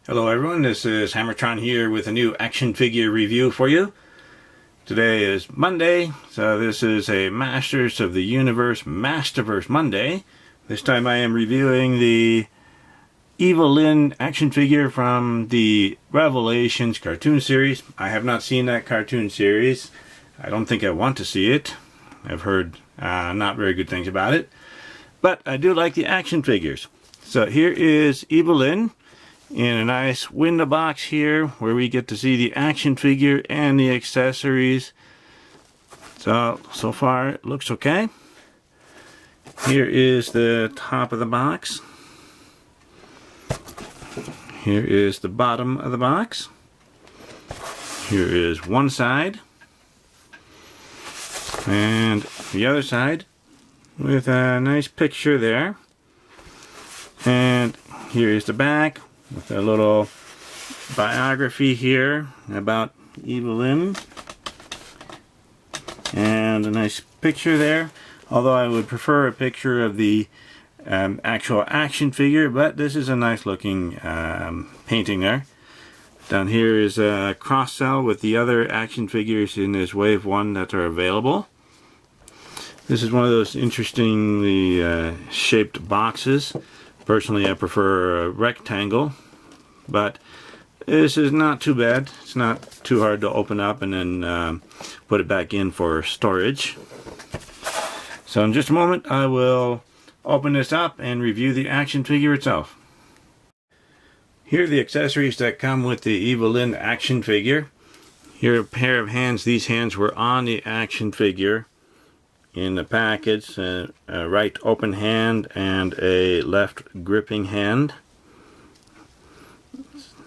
Hello everyone, this is HammerTron here with a new action figure review for you. Today is Monday, so this is a Masters of the Universe Masterverse Monday. This time I am reviewing the Evil-Lyn action figure from the Revelations cartoon series. I have not seen that cartoon series. I don't think I want to see it. I've heard not very good things about it. But I do like the action figures. So here is Evil-Lyn in a nice window box here where we get to see the action figure and the accessories. So far it looks okay. Here is the top of the box. Here is the bottom of the box. Here is one side. And the other side with a nice picture there. And here is the back with a little biography here about Evil-Lyn. And a nice picture there. Although I would prefer a picture of the actual action figure, but this is a nice looking painting there. Down here is a cross cell with the other action figures in this wave 1 that are available. This is one of those interestingly shaped boxes. Personally, I prefer a rectangle, but this is not too bad. It's not too hard to open up and then put it back in for storage. So in just a moment, I will open this up and review the action figure itself. Here are the accessories that come with the Evil-Lyn action figure. Here are a pair of hands. These hands were on the action figure in the package. A right open hand and a left gripping hand.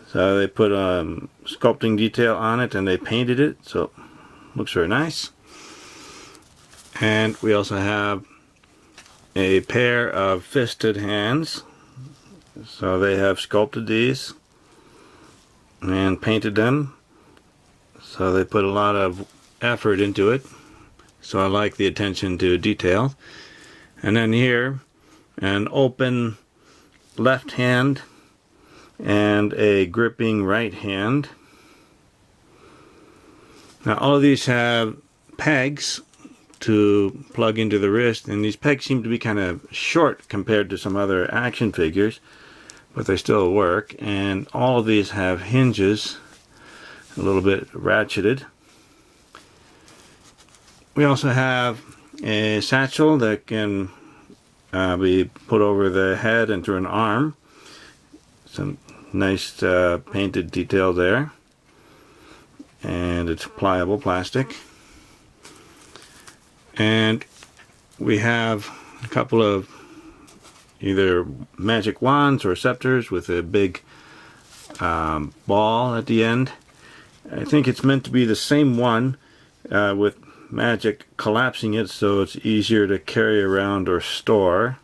So they put a sculpting detail on it and they painted it, so it looks very nice. And we also have a pair of fisted hands. So they have sculpted these and painted them. So they put a lot of effort into it. So I like the attention to detail. And then here, an open left hand and a gripping right hand. Now all of these have pegs to plug into the wrist, and these pegs seem to be kind of short compared to some other action figures, but they still work. And all of these have hinges, a little bit ratcheted. We also have a satchel that can be put over the head and through an arm. Some nice painted detail there. And it's pliable plastic. And we have a couple of either magic wands or scepters with a big ball at the end. I think it's meant to be the same one with magic collapsing it so it's easier to carry around or store.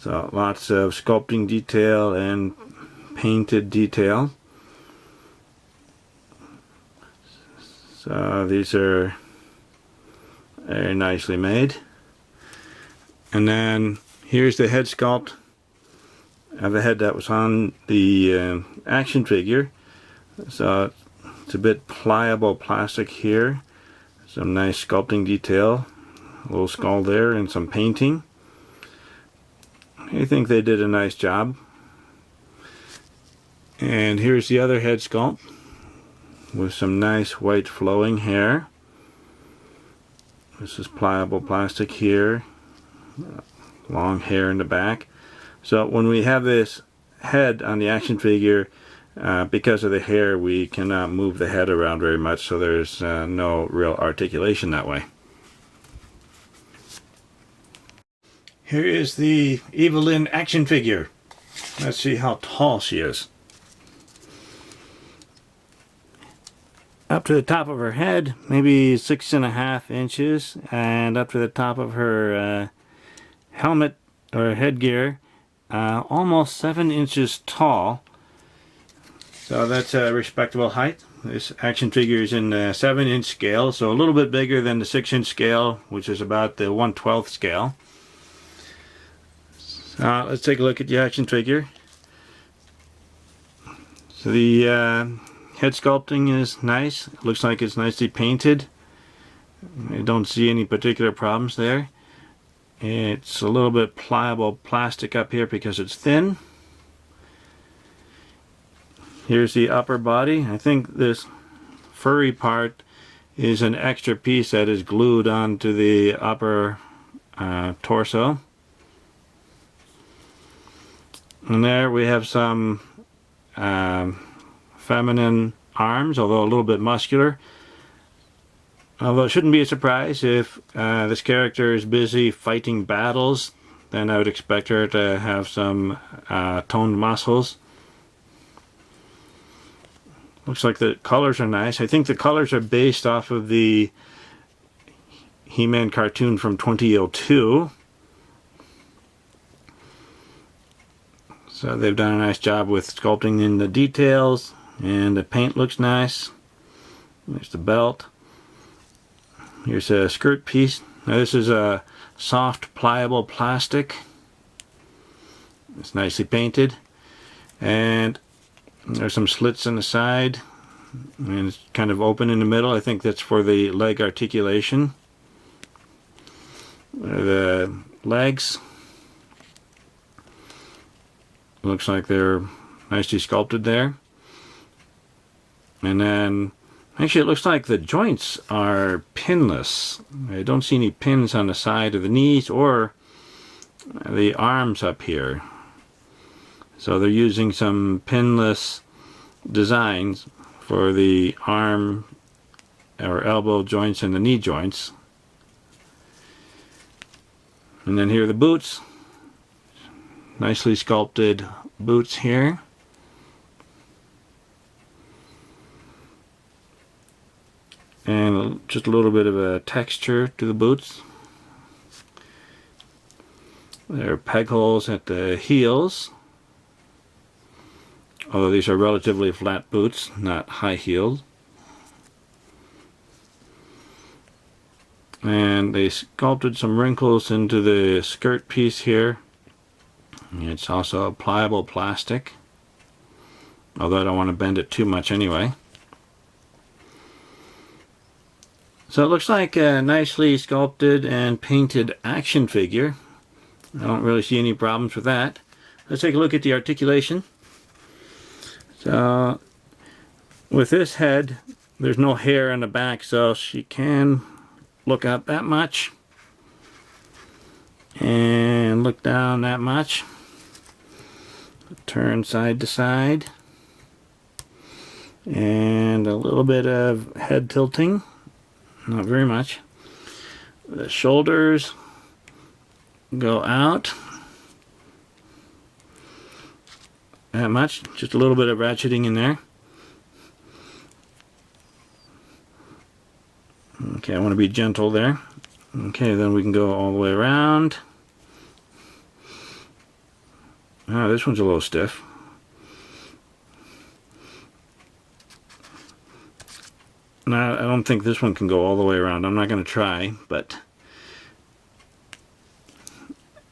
So lots of sculpting detail and painted detail. So these are very nicely made. And then here's the head sculpt of the head that was on the action figure. So it's a bit pliable plastic here. Some nice sculpting detail. A little skull there and some painting. I think they did a nice job. And here's the other head sculpt with some nice white flowing hair. This is pliable plastic here. Long hair in the back. So when we have this head on the action figure, because of the hair, we cannot move the head around very much, so there's no real articulation that way. Here is the Evil-Lyn action figure. Let's see how tall she is. Up to the top of her head, maybe 6.5 inches, and up to the top of her helmet or headgear, almost 7 inches tall. So that's a respectable height. This action figure is in the 7-inch scale, so a little bit bigger than the 6-inch scale, which is about the 1/12 scale. Let's take a look at the action figure. So the head sculpting is nice. It looks like it's nicely painted. I don't see any particular problems there. It's a little bit pliable plastic up here because it's thin. Here's the upper body. I think this furry part is an extra piece that is glued onto the upper torso. And there we have some feminine arms, although a little bit muscular. Although it shouldn't be a surprise if this character is busy fighting battles, then I would expect her to have some toned muscles. Looks like the colors are nice. I think the colors are based off of the He-Man cartoon from 2002. So they've done a nice job with sculpting in the details, and the paint looks nice. There's the belt. Here's a skirt piece. Now this is a soft pliable plastic. It's nicely painted, and there's some slits in the side, and it's kind of open in the middle. I think that's for the leg articulation. The legs looks like they're nicely sculpted there. And then actually it looks like the joints are pinless. I don't see any pins on the side of the knees or the arms up here. So they're using some pinless designs for the arm or elbow joints and the knee joints. And then here are the boots. Nicely sculpted boots here. And just a little bit of a texture to the boots. There are peg holes at the heels. Although these are relatively flat boots, not high heeled. And they sculpted some wrinkles into the skirt piece here. It's also a pliable plastic, although I don't want to bend it too much anyway. So it looks like a nicely sculpted and painted action figure. I don't really see any problems with that. Let's take a look at the articulation. So with this head, there's no hair on the back, so she can look up that much and look down that much. Turn side to side, and a little bit of head tilting, not very much. The shoulders go out that much, just a little bit of ratcheting in there. Okay, I want to be gentle there. Okay, then we can go all the way around. Oh, this one's a little stiff. No, I don't think this one can go all the way around. I'm not going to try, but...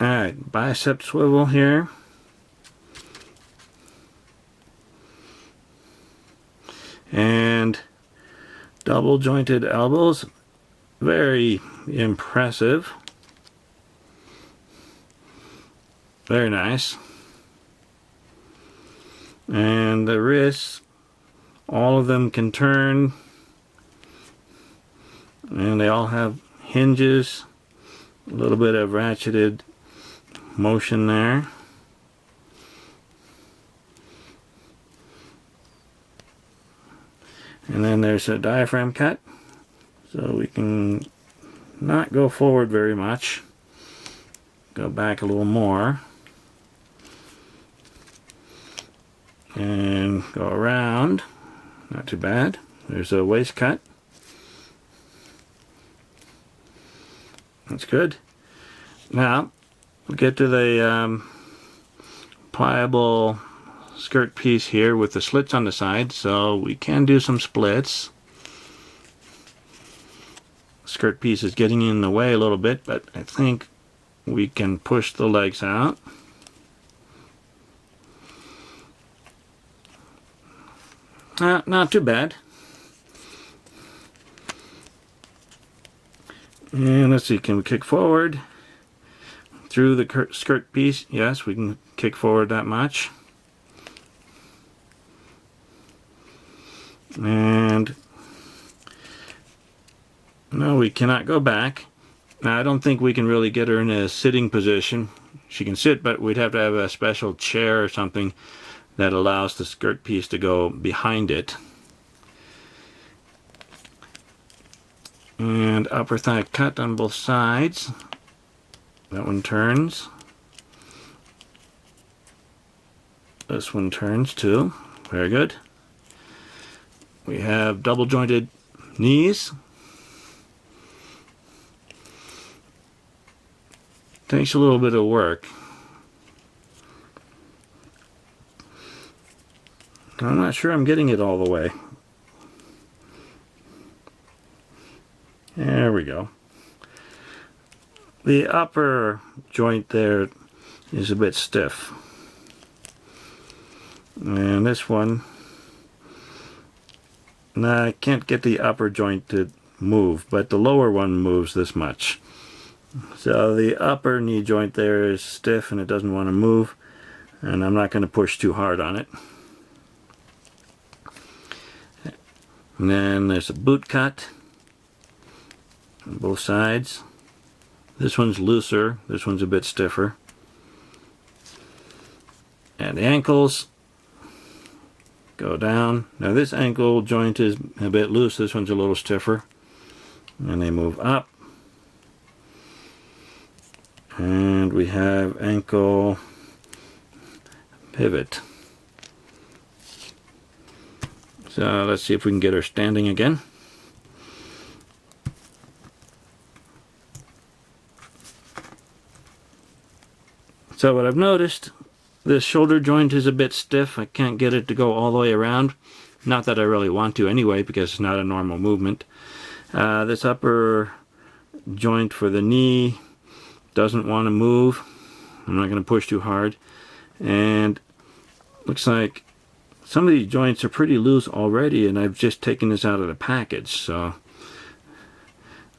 Alright, bicep swivel here. And double jointed elbows. Very impressive. Very nice. And the wrists, all of them can turn, and they all have hinges, a little bit of ratcheted motion there. And then there's a diaphragm cut, so we can not go forward very much, go back a little more. And go around, not too bad. There's a waist cut. That's good. Now, we'll get to the pliable skirt piece here with the slits on the side, so we can do some splits. Skirt piece is getting in the way a little bit, but I think we can push the legs out. Not too bad. And let's see, can we kick forward through the skirt piece? Yes, we can kick forward that much. And no, we cannot go back. Now, I don't think we can really get her in a sitting position. She can sit, but we'd have to have a special chair or something that allows the skirt piece to go behind it. And upper thigh cut on both sides. That one turns. This one turns too. Very good. We have double jointed knees. Takes a little bit of work. I'm not sure I'm getting it all the way. There we go. The upper joint there is a bit stiff. And this one, I can't get the upper joint to move, but the lower one moves this much. So the upper knee joint there is stiff and it doesn't want to move, and I'm not going to push too hard on it. And then there's a boot cut on both sides. This one's looser, this one's a bit stiffer. And the ankles go down. Now this ankle joint is a bit loose, this one's a little stiffer. And they move up. And we have ankle pivot. So let's see if we can get her standing again. So what I've noticed, this shoulder joint is a bit stiff. I can't get it to go all the way around. Not that I really want to anyway, because it's not a normal movement. This upper joint for the knee doesn't want to move. I'm not going to push too hard. And looks like some of these joints are pretty loose already, and I've just taken this out of the package. So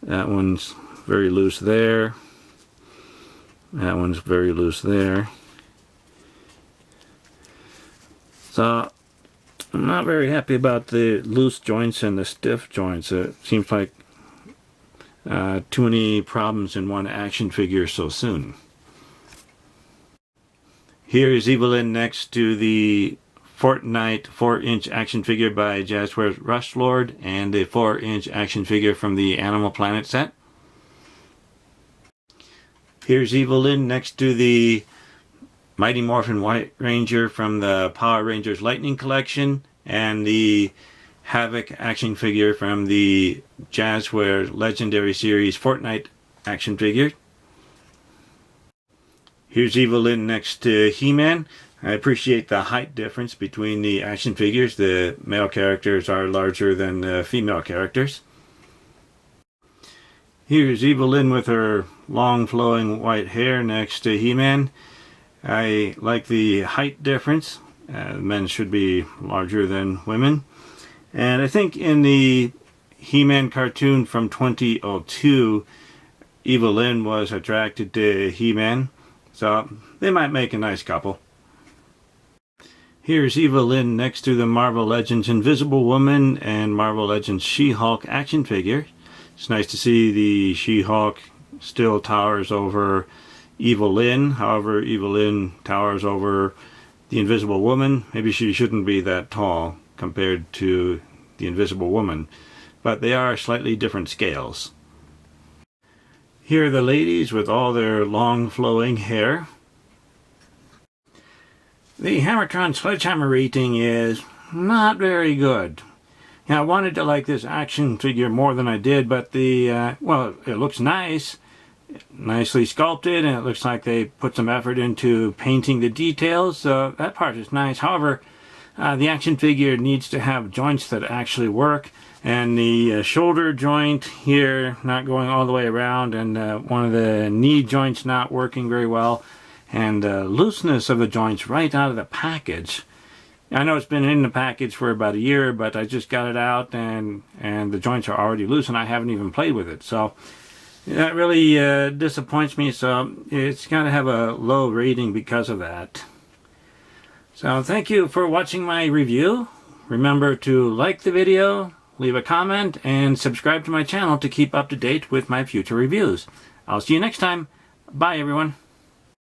that one's very loose there. That one's very loose there. So I'm not very happy about the loose joints and the stiff joints. It seems like too many problems in one action figure so soon. Here is Evil-Lyn next to the Fortnite 4-inch action figure by Jazzwares Rush Lord and the 4-inch action figure from the Animal Planet set. Here's Evil-Lyn next to the Mighty Morphin White Ranger from the Power Rangers Lightning Collection and the Havoc action figure from the Jazzwares Legendary Series Fortnite action figure. Here's Evil-Lyn next to He-Man. I appreciate the height difference between the action figures. The male characters are larger than the female characters. Here's Evil-Lyn with her long flowing white hair next to He-Man. I like the height difference. Men should be larger than women. And I think in the He-Man cartoon from 2002, Evil-Lyn was attracted to He-Man. So they might make a nice couple. Here's Evil-Lyn next to the Marvel Legends Invisible Woman and Marvel Legends She-Hulk action figure. It's nice to see the She-Hulk still towers over Evil-Lyn. However, Evil-Lyn towers over the Invisible Woman. Maybe she shouldn't be that tall compared to the Invisible Woman, but they are slightly different scales. Here are the ladies with all their long flowing hair. The HammerTron Sledgehammer rating is not very good. Now, I wanted to like this action figure more than I did, but well, it looks nice, nicely sculpted, and it looks like they put some effort into painting the details, so that part is nice. However, the action figure needs to have joints that actually work, and the shoulder joint here not going all the way around, and one of the knee joints not working very well, and the looseness of the joints right out of the package I know it's been in the package for about a year, but I just got it out and the joints are already loose and I haven't even played with it. So that really disappoints me. So it's going to have a low rating because of that. So thank you for watching my review. Remember to like the video, leave a comment, and subscribe to my channel to keep up to date with my future reviews. I'll see you next time. Bye, everyone.